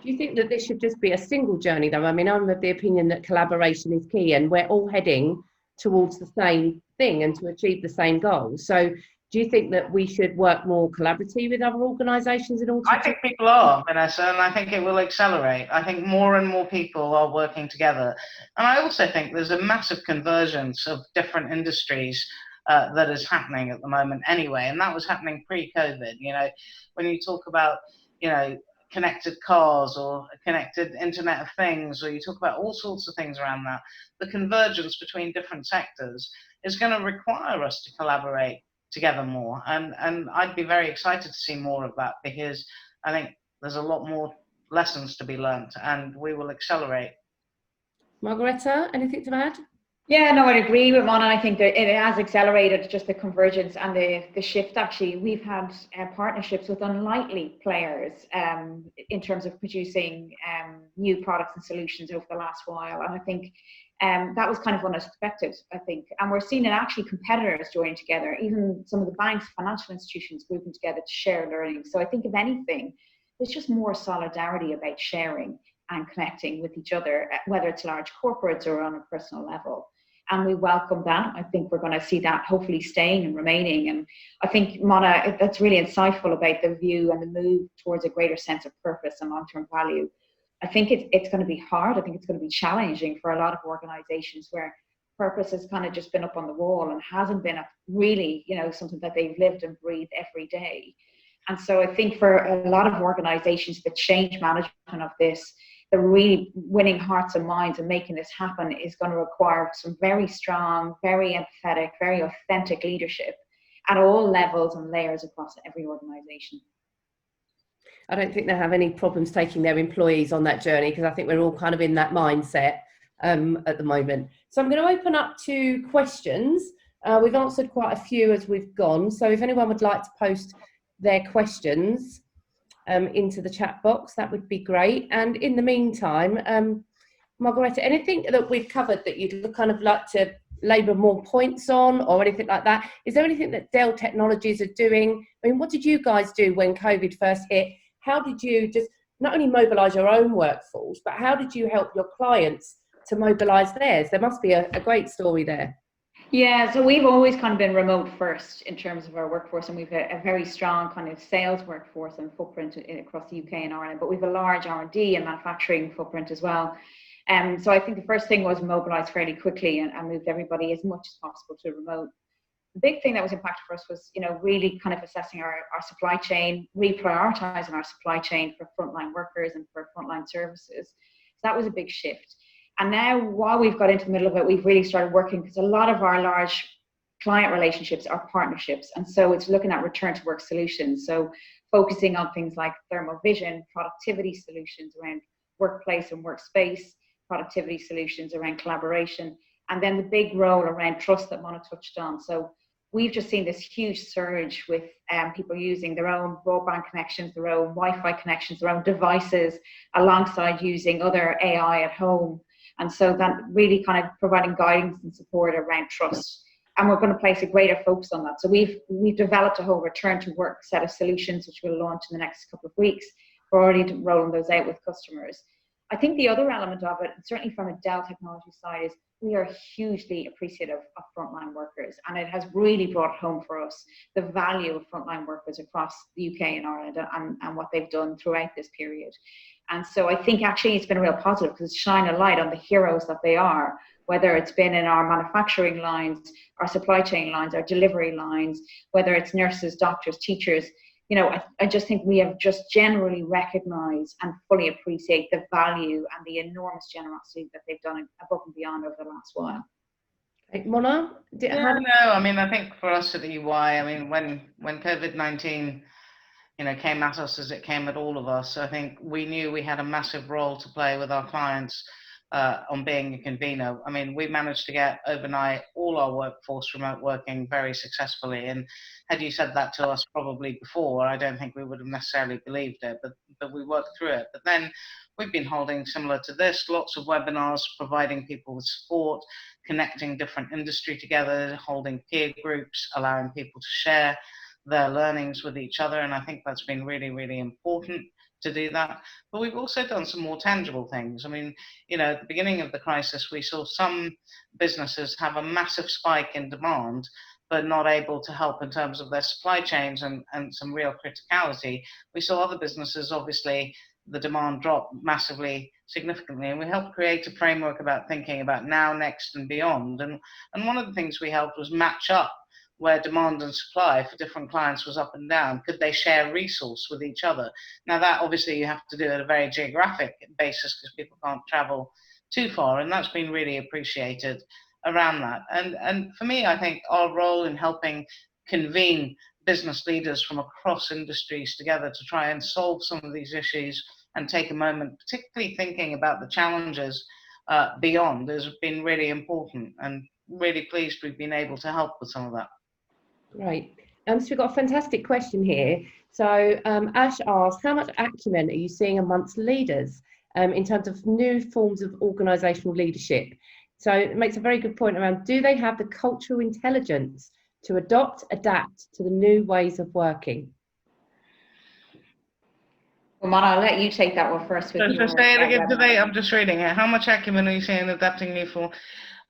Do you think that this should just be a single journey though? I mean, I'm of the opinion that collaboration is key and we're all heading towards the same thing and to achieve the same goal. So do you think that we should work more collaboratively with other organisations in order I think people are, Vanessa, and I think it will accelerate. I think more and more people are working together. And I also think there's a massive convergence of different industries that is happening at the moment anyway, and that was happening pre-COVID. You know, when you talk about, you know, connected cars or connected Internet of Things, or you talk about all sorts of things around that, the convergence between different sectors is going to require us to collaborate together more, and I'd be very excited to see more of that, because I think there's a lot more lessons to be learned and we will accelerate. Magarete, anything to add? Yeah, no, I'd agree with Mona. I think that it has accelerated just the convergence and the shift. Actually, we've had partnerships with unlikely players in terms of producing new products and solutions over the last while. And I think that was kind of unexpected, I think. And we're seeing it actually competitors joining together, even some of the banks, financial institutions grouping together to share learning. So I think if anything, there's just more solidarity about sharing and connecting with each other, whether it's large corporates or on a personal level. And we welcome that. I think we're going to see that hopefully staying and remaining. And I think, Mona, that's really insightful about the view and the move towards a greater sense of purpose and long-term value. I think it's going to be hard. I think it's going to be challenging for a lot of organizations where purpose has kind of just been up on the wall and hasn't been really, you know, something that they've lived and breathed every day. And so I think for a lot of organizations, the change management of this, the really winning hearts and minds and making this happen is going to require some very strong, very empathetic, very authentic leadership at all levels and layers across every organization. I don't think they have any problems taking their employees on that journey, because I think we're all kind of in that mindset at the moment. So I'm going to open up to questions. We've answered quite a few as we've gone. So if anyone would like to post their questions into the chat box, that would be great. And in the meantime, Magarete, anything that we've covered that you'd kind of like to labour more points on, or anything like that? Is there anything that Dell Technologies are doing? I mean, what did you guys do when COVID first hit? How did you just not only mobilise your own workforce, but how did you help your clients to mobilise theirs? There must be a great story there. Yeah, so we've always kind of been remote first in terms of our workforce, and we've a very strong kind of sales workforce and footprint across the UK and Ireland, but we've a large R&D and manufacturing footprint as well. So I think the first thing was mobilise fairly quickly and moved everybody as much as possible to remote. The big thing that was impacted for us was, you know, really kind of assessing our supply chain, reprioritising our supply chain for frontline workers and for frontline services. So that was a big shift. And now, while we've got into the middle of it, we've really started working, because a lot of our large client relationships are partnerships. And so it's looking at return to work solutions. So focusing on things like thermal vision, productivity solutions around workplace and workspace, productivity solutions around collaboration, and then the big role around trust that Mona touched on. So we've just seen this huge surge with people using their own broadband connections, their own Wi-Fi connections, their own devices, alongside using other AI at home. And so that really kind of providing guidance and support around trust. And we're going to place a greater focus on that. So we've developed a whole return to work set of solutions, which we'll launch in the next couple of weeks. We're already rolling those out with customers. I think the other element of it, certainly from a Dell Technologies side, is we are hugely appreciative of frontline workers. And it has really brought home for us the value of frontline workers across the UK and Ireland and what they've done throughout this period. And so I think actually it's been a real positive, because it's shining a light on the heroes that they are, whether it's been in our manufacturing lines, our supply chain lines, our delivery lines, whether it's nurses, doctors, teachers. You know, I just think we have just generally recognised and fully appreciate the value and the enormous generosity that they've done above and beyond over the last while. Mona? I mean, I think for us at EY, I mean, when COVID-19, you know, came at us as it came at all of us, I think we knew we had a massive role to play with our clients on being a convener. I mean, we managed to get overnight all our workforce remote working very successfully. And had you said that to us probably before, I don't think we would have necessarily believed it, but we worked through it. But then we've been holding, similar to this, lots of webinars, providing people with support, connecting different industry together, holding peer groups, allowing people to share their learnings with each other. And I think that's been really, really important to do that. But we've also done some more tangible things. I mean, you know, at the beginning of the crisis, we saw some businesses have a massive spike in demand, but not able to help in terms of their supply chains and some real criticality. We saw other businesses, obviously, the demand drop massively, significantly, and we helped create a framework about thinking about now, next, and beyond. And one of the things we helped was match up where demand and supply for different clients was up and down. Could they share resource with each other? Now that obviously you have to do at a very geographic basis because people can't travel too far, and that's been really appreciated around that. And for me, I think our role in helping convene business leaders from across industries together to try and solve some of these issues and take a moment, particularly thinking about the challenges beyond, has been really important, and really pleased we've been able to help with some of that. Right. So we've got a fantastic question here. So Ash asks, how much acumen are you seeing amongst leaders in terms of new forms of organisational leadership? So it makes a very good point around, do they have the cultural intelligence to adapt to the new ways of working? Well, Mona, I'll let you take that one first. So say it again today. I'm just reading it. How much acumen are you seeing adapting new for?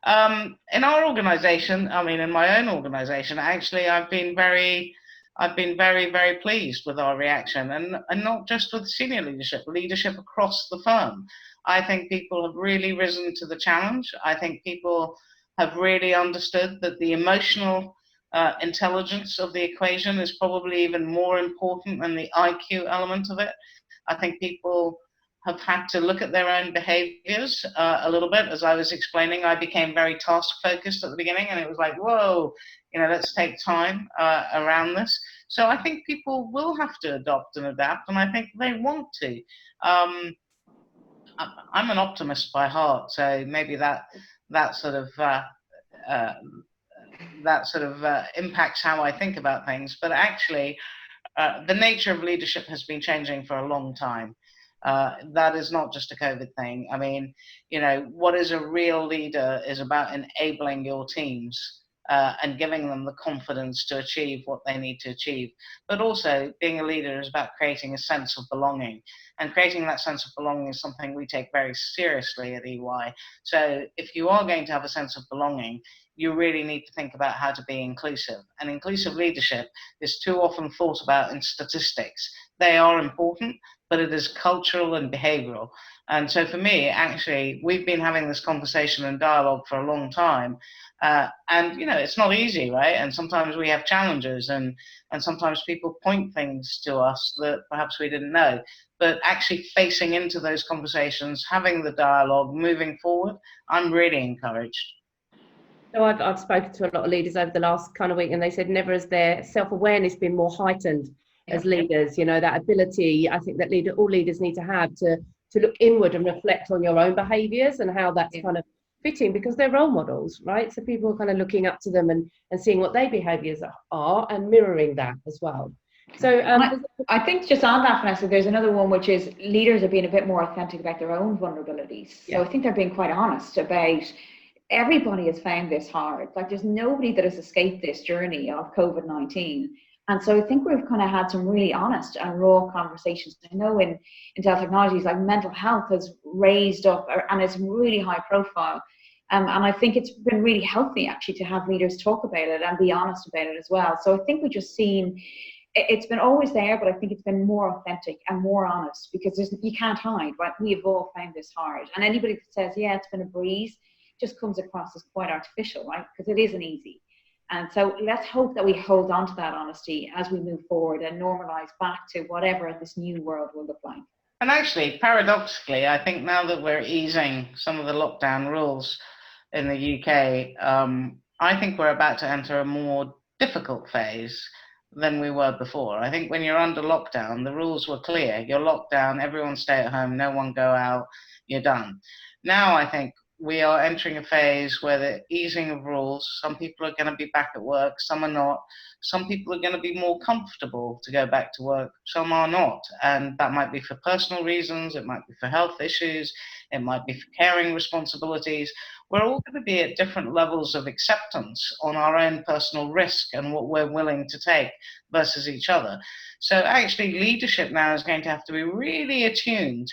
In our organisation, I mean, in my own organisation, actually, I've been very, very pleased with our reaction, and not just with senior leadership across the firm. I think people have really risen to the challenge. I think people have really understood that the emotional intelligence of the equation is probably even more important than the IQ element of it. I think people have had to look at their own behaviors a little bit. As I was explaining, I became very task focused at the beginning, and it was like, whoa, you know, let's take time around this. So I think people will have to adopt and adapt, and I think they want to. I'm an optimist by heart, so maybe that sort of impacts how I think about things. But actually, the nature of leadership has been changing for a long time. That is not just a COVID thing. I mean, you know, what is a real leader is about enabling your teams and giving them the confidence to achieve what they need to achieve. But also, being a leader is about creating a sense of belonging. And creating that sense of belonging is something we take very seriously at EY. So if you are going to have a sense of belonging, you really need to think about how to be inclusive. And inclusive leadership is too often thought about in statistics. They are important, but it is cultural and behavioral. And so for me, actually, we've been having this conversation and dialogue for a long time. And, you know, it's not easy, right? And sometimes we have challenges, and sometimes people point things to us that perhaps we didn't know. But actually facing into those conversations, having the dialogue, moving forward, I'm really encouraged. So I've spoken to a lot of leaders over the last kind of week, and they said never has their self-awareness been more heightened as leaders. You know, that ability, I think that all leaders need to have to look inward and reflect on your own behaviours and how that's kind of fitting, because they're role models, right? So people are kind of looking up to them and seeing what their behaviours are and mirroring that as well. So I think just on that, Vanessa, there's another one, which is leaders are being a bit more authentic about their own vulnerabilities. So I think they're being quite honest about, everybody has found this hard. Like, there's nobody that has escaped this journey of COVID-19. And so I think we've kind of had some really honest and raw conversations. I know in Dell Technologies, like, mental health has raised up and it's really high profile. And I think it's been really healthy, actually, to have leaders talk about it and be honest about it as well. So I think we've just seen, it's been always there, but I think it's been more authentic and more honest, because you can't hide, right? We have all found this hard. And anybody that says, yeah, it's been a breeze, just comes across as quite artificial, right? Because it isn't easy. And so let's hope that we hold on to that honesty as we move forward and normalize back to whatever this new world will look like. And actually, paradoxically, I think now that we're easing some of the lockdown rules in the UK, I think we're about to enter a more difficult phase than we were before. I think when you're under lockdown, the rules were clear. You're locked down, everyone stay at home, no one go out, you're done. Now I think we are entering a phase where the easing of rules, some people are going to be back at work, some are not. Some people are going to be more comfortable to go back to work, some are not. And that might be for personal reasons, it might be for health issues, it might be for caring responsibilities. We're all going to be at different levels of acceptance on our own personal risk and what we're willing to take versus each other. So actually leadership now is going to have to be really attuned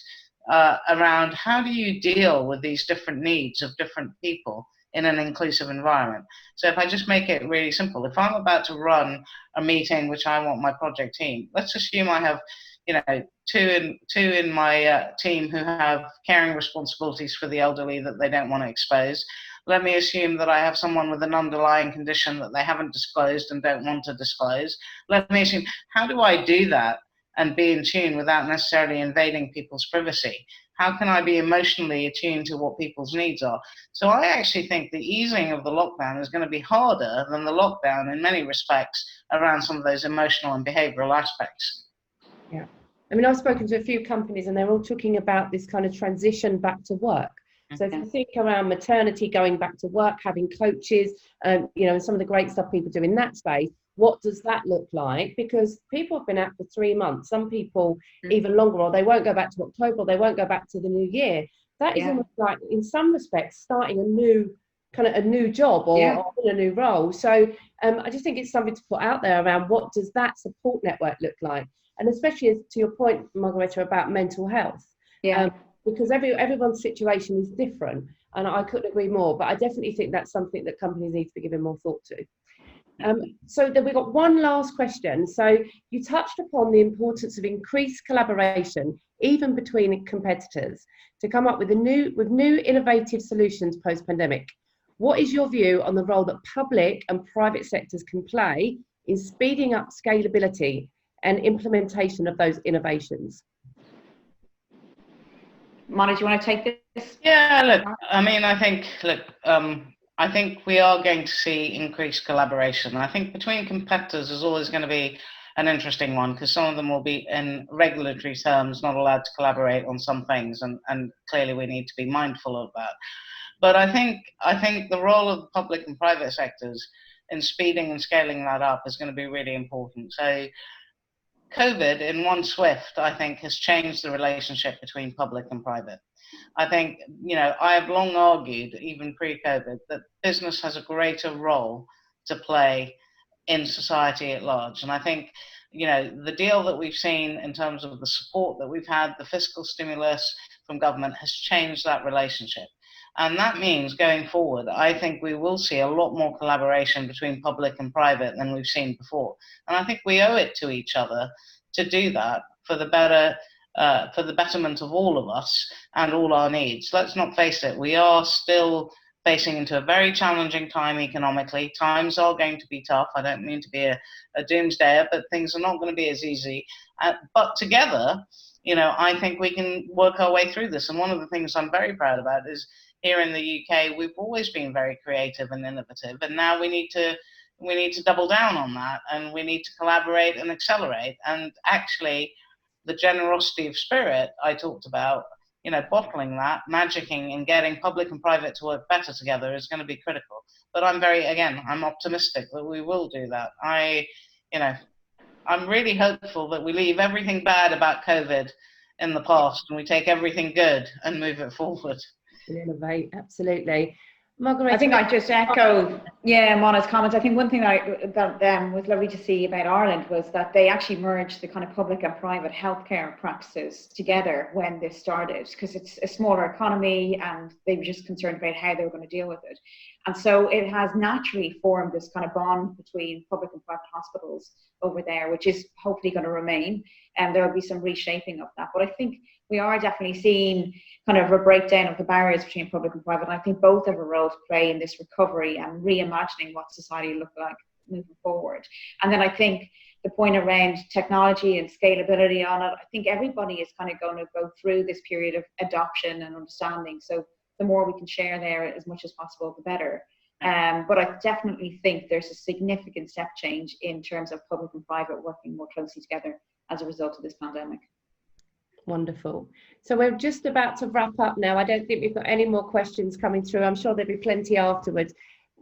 around how do you deal with these different needs of different people in an inclusive environment. So if I just make it really simple, if I'm about to run a meeting which I want my project team, let's assume I have, you know, two in my team who have caring responsibilities for the elderly that they don't want to expose. Let me assume that I have someone with an underlying condition that they haven't disclosed and don't want to disclose. Let me assume, how do I do that and be in tune without necessarily invading people's privacy? How can I be emotionally attuned to what people's needs are? So I actually think the easing of the lockdown is going to be harder than the lockdown in many respects around some of those emotional and behavioral aspects. Yeah. I mean, I've spoken to a few companies and they're all talking about this kind of transition back to work. So if you think around maternity, going back to work, having coaches, you know, and some of the great stuff people do in that space, what does that look like? Because people have been out for 3 months, some people even longer, or they won't go back to October, or they won't go back to the new year. That is almost like, in some respects, starting a new job or in a new role. So I just think it's something to put out there around what does that support network look like? And especially as to your point, Magarete, about mental health. Because everyone's situation is different, and I couldn't agree more, but I definitely think that's something that companies need to be giving more thought to. So then we've got one last question. So you touched upon the importance of increased collaboration, even between competitors, to come up with new innovative solutions post-pandemic. What is your view on the role that public and private sectors can play in speeding up scalability and implementation of those innovations? Mona, do you want to take this? Yeah, look, I mean, I think we are going to see increased collaboration. I think between competitors is always going to be an interesting one, because some of them will be, in regulatory terms, not allowed to collaborate on some things, and clearly we need to be mindful of that. But I think the role of the public and private sectors in speeding and scaling that up is going to be really important. So COVID, in one swift, I think, has changed the relationship between public and private. I think, you know, I have long argued, even pre-COVID, that business has a greater role to play in society at large. And I think, you know, the deal that we've seen in terms of the support that we've had, the fiscal stimulus from government, has changed that relationship. And that means going forward, I think we will see a lot more collaboration between public and private than we've seen before. And I think we owe it to each other to do that for the betterment of all of us and all our needs. Let's not face it, we are still facing into a very challenging time economically. Times are going to be tough. I don't mean to be a doomsdayer, but things are not going to be as easy. But together, you know, I think we can work our way through this. And one of the things I'm very proud about is, here in the UK, we've always been very creative and innovative, and now we need to double down on that, and we need to collaborate and accelerate. And actually, the generosity of spirit I talked about, you know, bottling that, magicking, and getting public and private to work better together is going to be critical. But I'm optimistic that we will do that. I'm really hopeful that we leave everything bad about COVID in the past and we take everything good and move it forward. Innovate, absolutely. Magarete, I think I just echo, Mona's comments. I think one thing that was lovely to see about Ireland was that they actually merged the kind of public and private healthcare practices together when this started, because it's a smaller economy and they were just concerned about how they were going to deal with it. And so it has naturally formed this kind of bond between public and private hospitals over there, which is hopefully going to remain. And there will be some reshaping of that. But I think we are definitely seeing kind of a breakdown of the barriers between public and private. And I think both have a role to play in this recovery and reimagining what society looks like moving forward. And then I think the point around technology and scalability on it, I think everybody is kind of going to go through this period of adoption and understanding. So the more we can share there as much as possible, the better. But I definitely think there's a significant step change in terms of public and private working more closely together as a result of this pandemic. Wonderful. So we're just about to wrap up now. I don't think we've got any more questions coming through. I'm sure there'll be plenty afterwards.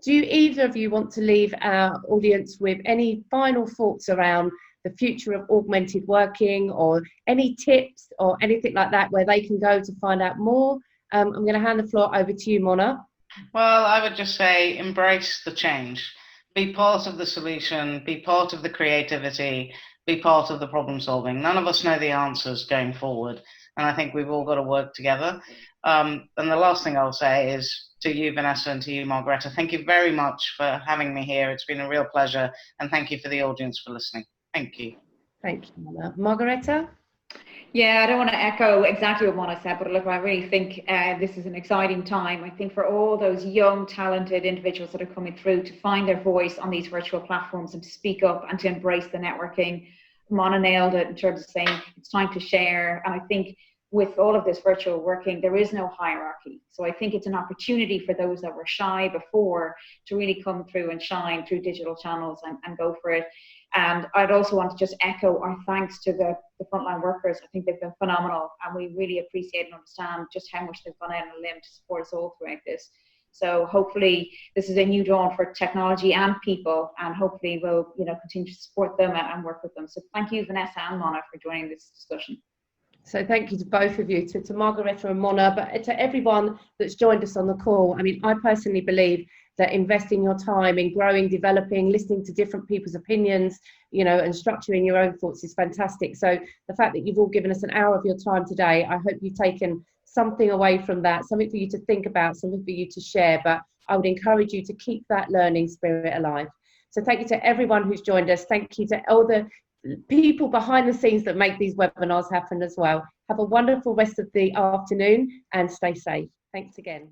Do either of you want to leave our audience with any final thoughts around the future of augmented working, or any tips or anything like that where they can go to find out more? I'm going to hand the floor over to you, Mona. Well, I would just say embrace the change. Be part of the solution, be part of the creativity, be part of the problem solving. None of us know the answers going forward, and I think we've all got to work together. And the last thing I'll say is to you, Vanessa, and to you, Magarete, thank you very much for having me here. It's been a real pleasure, and thank you for the audience for listening. Thank you. Thank you, Mona. Magarete? Yeah, I don't want to echo exactly what Mona said, but look, I really think this is an exciting time. I think for all those young, talented individuals that are coming through to find their voice on these virtual platforms and to speak up and to embrace the networking. Mona nailed it in terms of saying it's time to share. And I think with all of this virtual working, there is no hierarchy. So I think it's an opportunity for those that were shy before to really come through and shine through digital channels and go for it. And I'd also want to just echo our thanks to the frontline workers. I think they've been phenomenal, and we really appreciate and understand just how much they've gone out on a limb to support us all throughout this. So hopefully this is a new dawn for technology and people, and hopefully we'll continue to support them and work with them. So thank you, Vanessa and Mona, for joining this discussion. So thank you to both of you, to Magarete and Mona, but to everyone that's joined us on the call. I mean, I personally believe that investing your time in growing, developing, listening to different people's opinions, and structuring your own thoughts is fantastic. So the fact that you've all given us an hour of your time today, I hope you've taken something away from that, something for you to think about, something for you to share. But I would encourage you to keep that learning spirit alive. So thank you to everyone who's joined us. Thank you to all the people behind the scenes that make these webinars happen as well. Have a wonderful rest of the afternoon and stay safe. Thanks again.